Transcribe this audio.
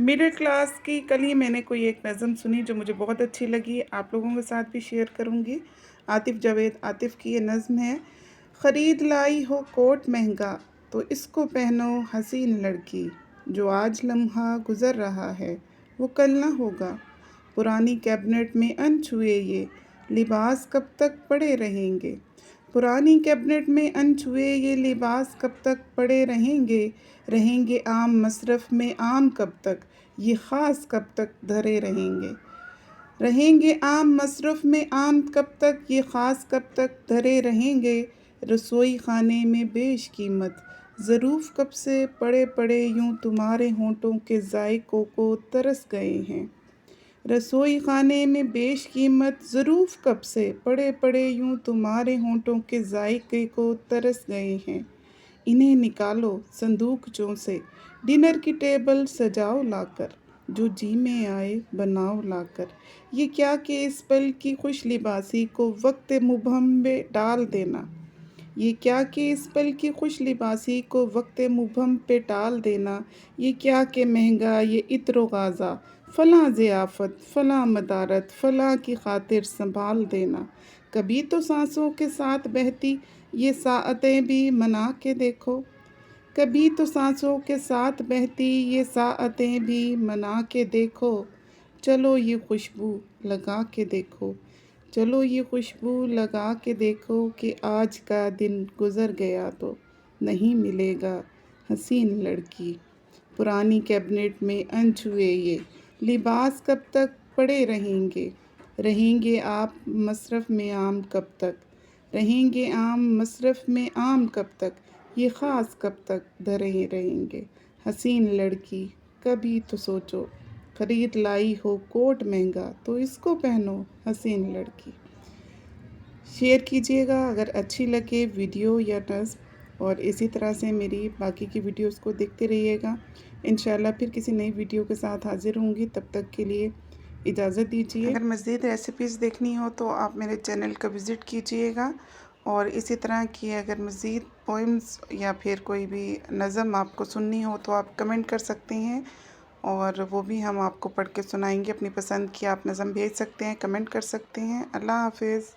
Middle class की कल ही मैंने कोई एक नज़म सुनी जो मुझे बहुत अच्छी लगी, आप लोगों के साथ भी शेयर करूँगी। आतिफ़ जावेद आतिफ़ की ये नज़्म है। ख़रीद लाई हो कोट महंगा तो इसको पहनो हसीन लड़की, जो आज लम्हा गुज़र रहा है वो कल ना होगा। पुरानी कैबिनेट में अनछुए ये लिबास कब तक पड़े रहेंगे। पुरानी कैबिनेट में अनछुए ये लिबास कब तक पड़े रहेंगे। रहेंगे आम मसरफ़ में आम कब तक, ये ख़ास कब तक धरे रहेंगे। रहेंगे आम मसरफ़ में आम कब तक, ये ख़ास कब तक धरे रहेंगे। रसोई खाने में बेश कीमत ज़रूफ़ कब से पड़े पड़े यूँ तुम्हारे होंठों के ज़ायक़ों को तरस गए हैं। रसोई खाने में बेश कीमत ज़रूफ़ कब से पड़े पड़े यूँ तुम्हारे होंठों के ज़ायक़े को तरस गए हैं। इन्हें निकालो संदूकचों से, डिनर की टेबल सजाओ लाकर, जो जी में आए बनाओ लाकर। ये क्या कि इस पल की खुश लिबासी को वक्त मुबहम में डाल देना। ये क्या कि इस पल की खुश लिबासी को वक्त मुबहम पे टाल देना। ये क्या कि महंगा ये इत्र गाज़ा, फ़लाँ ज़ियाफ़त फ़लाँ मदारत फ़लाँ की खातिर संभाल देना। कभी तो सांसों के साथ बहती ये साअतें भी मना के देखो। कभी तो सांसों के साथ बहती ये साअतें भी मना के देखो। चलो ये खुशबू लगा के देखो। चलो ये खुशबू लगा के देखो कि आज का दिन गुज़र गया तो नहीं मिलेगा हसीन लड़की। पुरानी कैबिनेट में अनछुए ये लिबास कब तक पड़े रहेंगे। रहेंगे आप मसरफ़ में आम कब तक। रहेंगे आम मसरफ़ में आम कब तक, ये ख़ास कब तक धरे रहेंगे। हसीन लड़की कभी तो सोचो, ख़रीद लाई हो कोट महंगा तो इसको पहनो हसीन लड़की। शेयर कीजिएगा अगर अच्छी लगे वीडियो या नज़्म, और इसी तरह से मेरी बाकी की वीडियोस को देखते रहिएगा। इंशाल्लाह फिर किसी नई वीडियो के साथ हाज़िर होंगी, तब तक के लिए इजाज़त दीजिए। अगर मज़ीद रेसिपीज़ देखनी हो तो आप मेरे चैनल का विज़िट कीजिएगा, और इसी तरह की अगर मज़ीद पोइम्स या फिर कोई भी नज़म आपको सुननी हो तो आप कमेंट कर सकते हैं, और वो भी हम आपको पढ़ के सुनाएंगे। अपनी पसंद की आप नज़म भेज सकते हैं, कमेंट कर सकते हैं। अल्लाह हाफ़िज़।